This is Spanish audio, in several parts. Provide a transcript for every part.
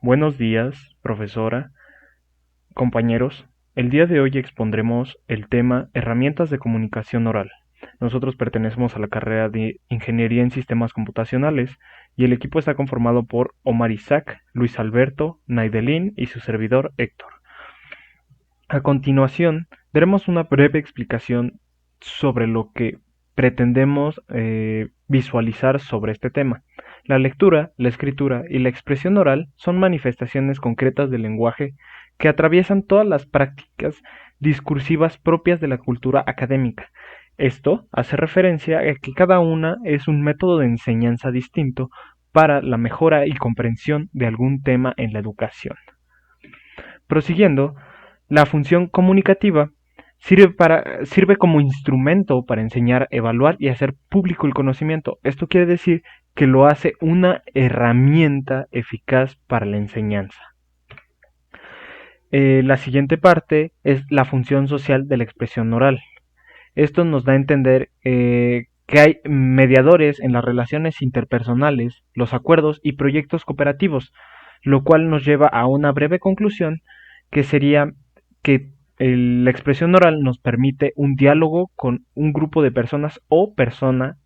Buenos días, profesora, compañeros. El día de hoy expondremos el tema Herramientas de comunicación oral. Nosotros pertenecemos a la carrera de Ingeniería en Sistemas Computacionales y el equipo está conformado por Omar Isaac, Luis Alberto, Naidelin y su servidor Héctor. A continuación, daremos una breve explicación sobre lo que pretendemos visualizar sobre este tema. La lectura, la escritura y la expresión oral son manifestaciones concretas del lenguaje que atraviesan todas las prácticas discursivas propias de la cultura académica. Esto hace referencia a que cada una es un método de enseñanza distinto para la mejora y comprensión de algún tema en la educación. Prosiguiendo, la función comunicativa sirve como instrumento para enseñar, evaluar y hacer público el conocimiento. Esto quiere decir que lo hace una herramienta eficaz para la enseñanza. La siguiente parte es la función social de la expresión oral. Esto nos da a entender que hay mediadores en las relaciones interpersonales, los acuerdos y proyectos cooperativos, lo cual nos lleva a una breve conclusión que sería que la expresión oral nos permite un diálogo con un grupo de personas o persona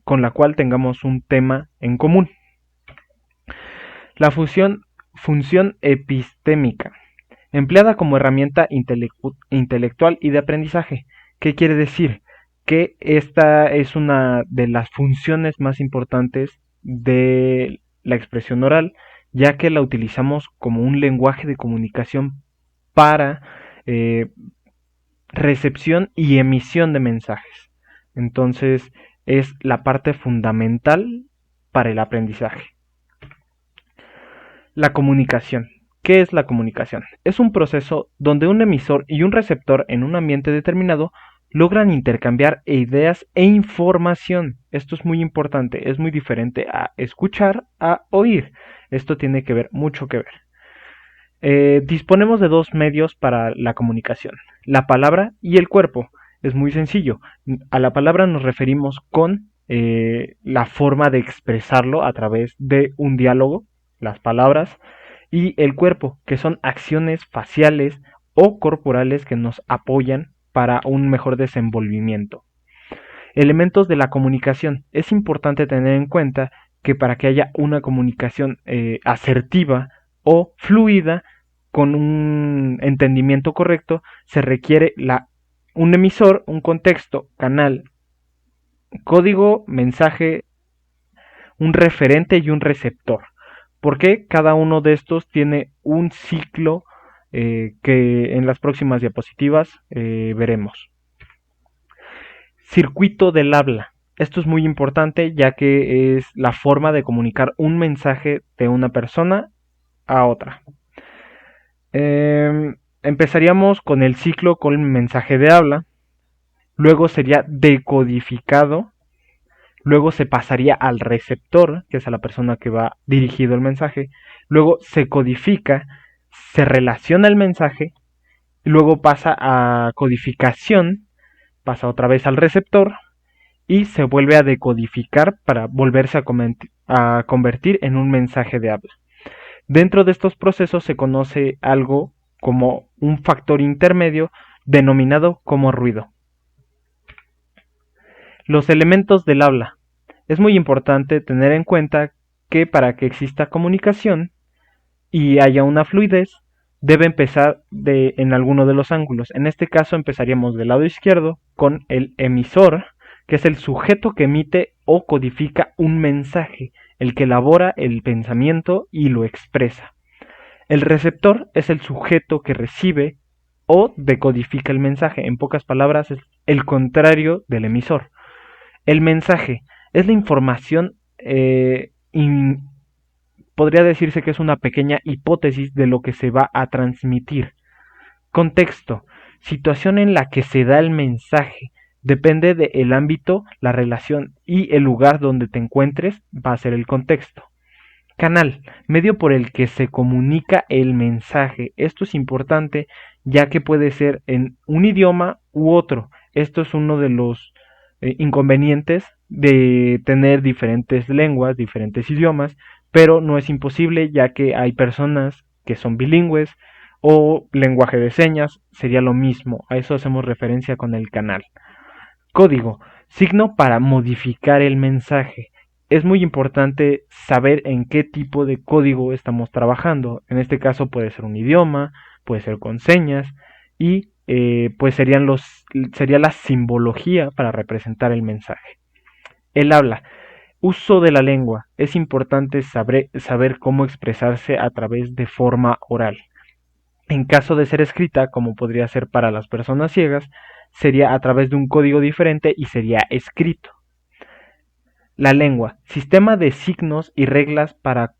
con la cual tengamos un tema en común. La función epistémica, empleada como herramienta intelectual y de aprendizaje. ¿Qué quiere decir? Que esta es una de las funciones más importantes de la expresión oral, ya que la utilizamos como un lenguaje de comunicación para recepción y emisión de mensajes. Entonces es la parte fundamental para el aprendizaje. La comunicación. ¿Qué es la comunicación? Es un proceso donde un emisor y un receptor en un ambiente determinado logran intercambiar ideas e información. Esto es muy importante, es muy diferente a escuchar a oír. Esto tiene que ver, mucho que ver. Disponemos de dos medios para la comunicación, la palabra y el cuerpo. Es muy sencillo. A la palabra nos referimos con la forma de expresarlo a través de un diálogo, las palabras, y el cuerpo, que son acciones faciales o corporales que nos apoyan para un mejor desenvolvimiento. Elementos de la comunicación. Es importante tener en cuenta que para que haya una comunicación asertiva o fluida con un entendimiento correcto, se requiere un emisor, un contexto, canal, código, mensaje, un referente y un receptor. Porque cada uno de estos tiene un ciclo que en las próximas diapositivas veremos. Circuito del habla. Esto es muy importante ya que es la forma de comunicar un mensaje de una persona a otra. Empezaríamos con el ciclo con el mensaje de habla, luego sería decodificado, luego se pasaría al receptor, que es a la persona que va dirigido el mensaje, luego se codifica, se relaciona el mensaje, luego pasa a codificación, pasa otra vez al receptor y se vuelve a decodificar para volverse a convertir en un mensaje de habla. Dentro de estos procesos se conoce algo como un factor intermedio denominado como ruido. Los elementos del habla. Es muy importante tener en cuenta que para que exista comunicación y haya una fluidez, debe empezar en alguno de los ángulos. En este caso empezaríamos del lado izquierdo con el emisor, que es el sujeto que emite o codifica un mensaje, el que elabora el pensamiento y lo expresa. El receptor es el sujeto que recibe o decodifica el mensaje. En pocas palabras, es el contrario del emisor. El mensaje es la información, podría decirse que es una pequeña hipótesis de lo que se va a transmitir. Contexto, situación en la que se da el mensaje. Depende del ámbito, la relación y el lugar donde te encuentres, va a ser el contexto. Canal, medio por el que se comunica el mensaje. Esto es importante ya que puede ser en un idioma u otro. Esto es uno de los inconvenientes de tener diferentes lenguas, diferentes idiomas, pero no es imposible ya que hay personas que son bilingües o lenguaje de señas, sería lo mismo, a eso hacemos referencia con el canal. Código, signo para modificar el mensaje. Es muy importante saber en qué tipo de código estamos trabajando. En este caso puede ser un idioma, puede ser con señas y pues sería la simbología para representar el mensaje. El habla, uso de la lengua. Es importante saber cómo expresarse a través de forma oral. En caso de ser escrita, como podría ser para las personas ciegas, sería a través de un código diferente y sería escrito. La lengua, sistema de signos y reglas para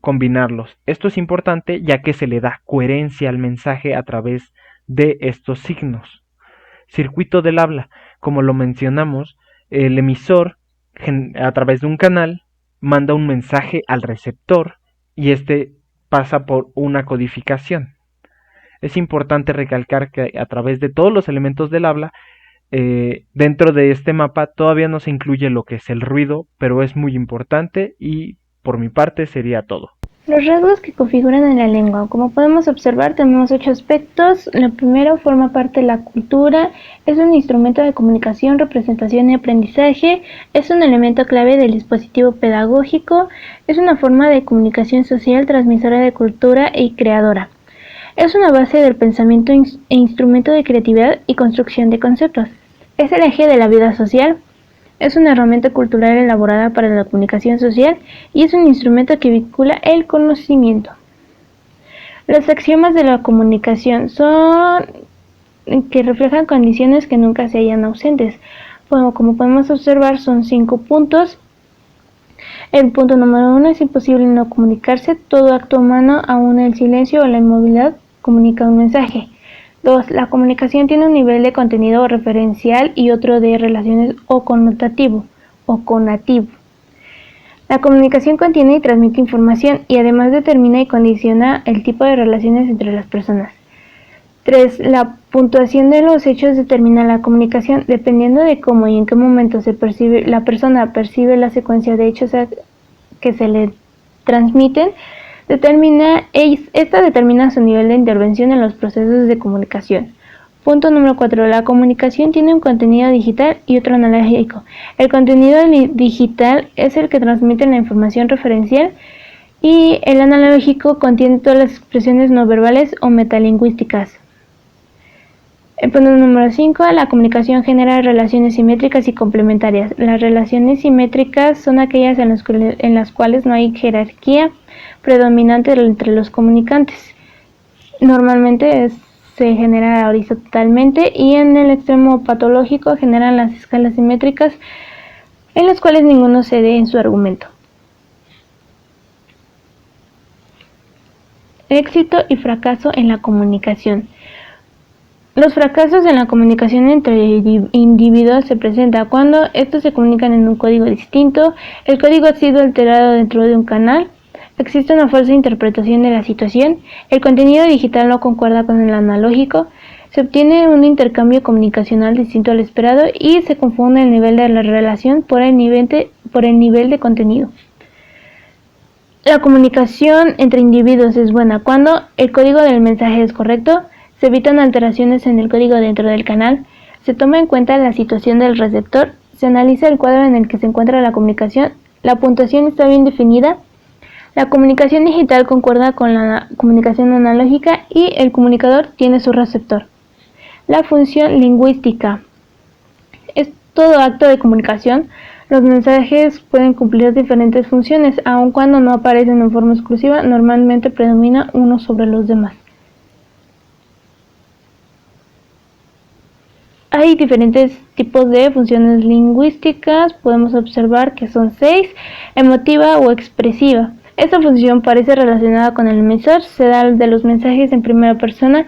combinarlos. Esto es importante ya que se le da coherencia al mensaje a través de estos signos. Circuito del habla, como lo mencionamos, el emisor a través de un canal manda un mensaje al receptor y este pasa por una codificación. Es importante recalcar que a través de todos los elementos del habla, dentro de este mapa todavía no se incluye lo que es el ruido, pero es muy importante y por mi parte sería todo. Los rasgos que configuran en la lengua. Como podemos observar, tenemos 8 aspectos. Lo primero forma parte de la cultura, es un instrumento de comunicación, representación y aprendizaje, es un elemento clave del dispositivo pedagógico, es una forma de comunicación social, transmisora de cultura y creadora. Es una base del pensamiento e instrumento de creatividad y construcción de conceptos. Es el eje de la vida social. Es una herramienta cultural elaborada para la comunicación social y es un instrumento que vincula el conocimiento. Los axiomas de la comunicación son que reflejan condiciones que nunca se hallan ausentes. Bueno, como podemos observar, son 5 puntos. El punto número 1 es imposible no comunicarse. Todo acto humano, aun el silencio o la inmovilidad, comunica un mensaje. 2. La comunicación tiene un nivel de contenido referencial y otro de relaciones o connotativo o conativo. La comunicación contiene y transmite información y además determina y condiciona el tipo de relaciones entre las personas. 3. La puntuación de los hechos determina la comunicación. Dependiendo de cómo y en qué momento la persona percibe la secuencia de hechos que se le transmiten, esta determina su nivel de intervención en los procesos de comunicación. Punto número 4. La comunicación tiene un contenido digital y otro analógico. El contenido digital es el que transmite la información referencial y el analógico contiene todas las expresiones no verbales o metalingüísticas. El punto número 5. La comunicación genera relaciones simétricas y complementarias. Las relaciones simétricas son aquellas en las cuales no hay jerarquía predominante entre los comunicantes. Normalmente se genera horizontalmente y en el extremo patológico generan las escalas simétricas en las cuales ninguno cede en su argumento. Éxito y fracaso en la comunicación. Los fracasos en la comunicación entre individuos se presentan cuando estos se comunican en un código distinto, el código ha sido alterado dentro de un canal, existe una falsa interpretación de la situación, el contenido digital no concuerda con el analógico, se obtiene un intercambio comunicacional distinto al esperado y se confunde el nivel de la relación por el nivel de contenido. La comunicación entre individuos es buena cuando el código del mensaje es correcto, se evitan alteraciones en el código dentro del canal, se toma en cuenta la situación del receptor, se analiza el cuadro en el que se encuentra la comunicación, la puntuación está bien definida, la comunicación digital concuerda con la comunicación analógica y el comunicador tiene su receptor. La función lingüística es todo acto de comunicación. Los mensajes pueden cumplir diferentes funciones, aun cuando no aparecen en forma exclusiva, normalmente predomina uno sobre los demás. Hay diferentes tipos de funciones lingüísticas, podemos observar que son 6, emotiva o expresiva. Esta función parece relacionada con el emisor, se da de los mensajes en primera persona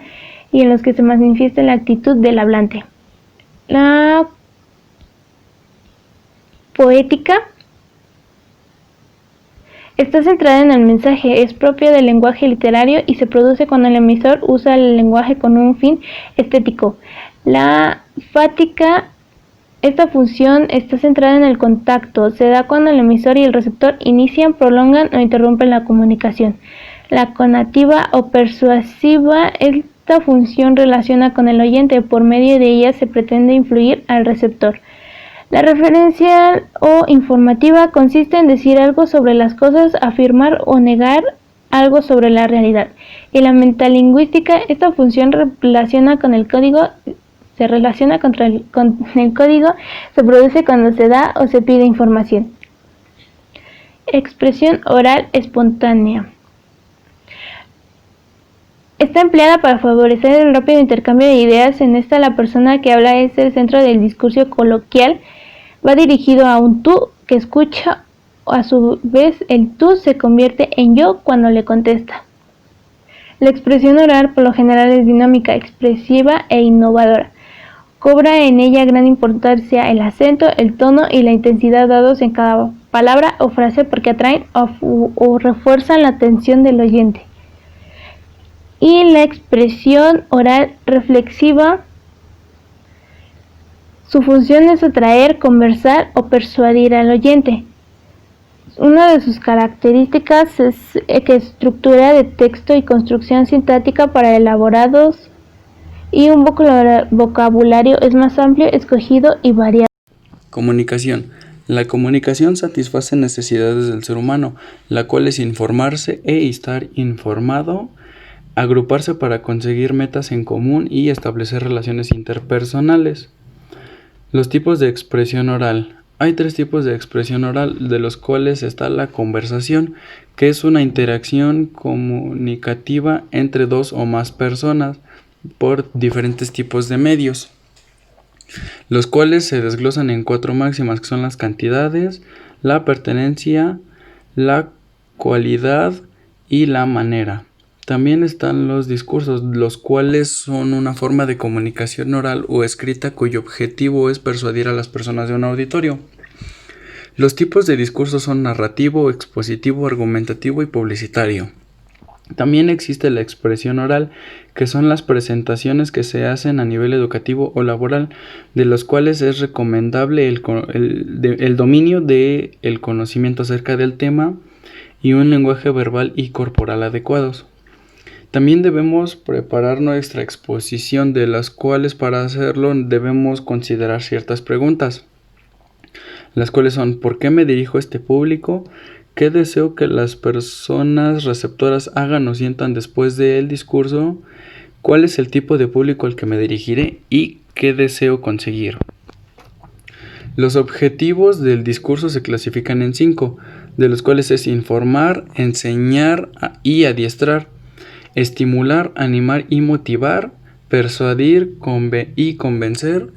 y en los que se manifiesta la actitud del hablante. La poética está centrada en el mensaje, es propia del lenguaje literario y se produce cuando el emisor usa el lenguaje con un fin estético. La fática Esta función está centrada en el contacto. Se da cuando el emisor y el receptor inician, prolongan o interrumpen la comunicación. La conativa o persuasiva, esta función relaciona con el oyente. Por medio de ella se pretende influir al receptor. La referencial o informativa consiste en decir algo sobre las cosas, afirmar o negar algo sobre la realidad. Y la metalingüística, esta función relaciona con el código. Se relaciona con el código, se produce cuando se da o se pide información. Expresión oral espontánea. Está empleada para favorecer el rápido intercambio de ideas. En esta, la persona que habla es el centro del discurso coloquial. Va dirigido a un tú que escucha. A su vez, el tú se convierte en yo cuando le contesta. La expresión oral por lo general es dinámica, expresiva e innovadora. Cobra en ella gran importancia el acento, el tono y la intensidad dados en cada palabra o frase porque atraen o refuerzan la atención del oyente. Y la expresión oral reflexiva, su función es atraer, conversar o persuadir al oyente. Una de sus características es que estructura de texto y construcción sintáctica para elaborados y un vocabulario es más amplio, escogido y variado. Comunicación. La comunicación satisface necesidades del ser humano, la cual es informarse e estar informado, agruparse para conseguir metas en común y establecer relaciones interpersonales. Los tipos de expresión oral. Hay 3 tipos de expresión oral, de los cuales está la conversación, que es una interacción comunicativa entre 2 o más personas por diferentes tipos de medios, los cuales se desglosan en 4 máximas, que son las cantidades, la pertenencia, la cualidad y la manera. También están los discursos, los cuales son una forma de comunicación oral o escrita cuyo objetivo es persuadir a las personas de un auditorio. Los tipos de discurso son narrativo, expositivo, argumentativo y publicitario. También existe la expresión oral, que son las presentaciones que se hacen a nivel educativo o laboral, de los cuales es recomendable el dominio del conocimiento acerca del tema y un lenguaje verbal y corporal adecuados. También debemos preparar nuestra exposición, de las cuales para hacerlo debemos considerar ciertas preguntas, las cuales son: ¿por qué me dirijo a este público? ¿Qué deseo que las personas receptoras hagan o sientan después del discurso? ¿Cuál es el tipo de público al que me dirigiré? ¿Y qué deseo conseguir? Los objetivos del discurso se clasifican en 5, de los cuales es informar, enseñar y adiestrar, estimular, animar y motivar, persuadir y convencer,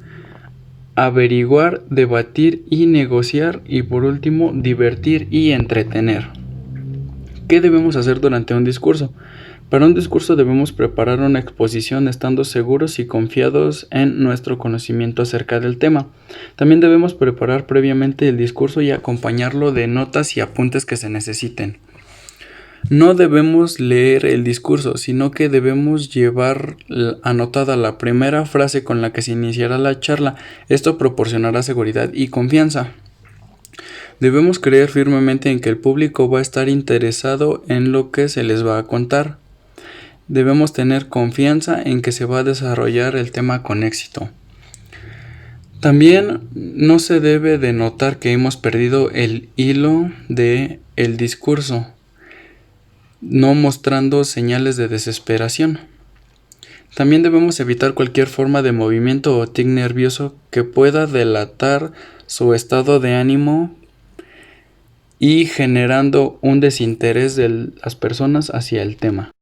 averiguar, debatir y negociar, y por último, divertir y entretener. ¿Qué debemos hacer durante un discurso? Para un discurso debemos preparar una exposición estando seguros y confiados en nuestro conocimiento acerca del tema. También debemos preparar previamente el discurso y acompañarlo de notas y apuntes que se necesiten. No debemos leer el discurso, sino que debemos llevar anotada la primera frase con la que se iniciará la charla. Esto proporcionará seguridad y confianza. Debemos creer firmemente en que el público va a estar interesado en lo que se les va a contar. Debemos tener confianza en que se va a desarrollar el tema con éxito. También no se debe de notar que hemos perdido el hilo del discurso, no mostrando señales de desesperación. También debemos evitar cualquier forma de movimiento o tic nervioso que pueda delatar su estado de ánimo y generando un desinterés de las personas hacia el tema.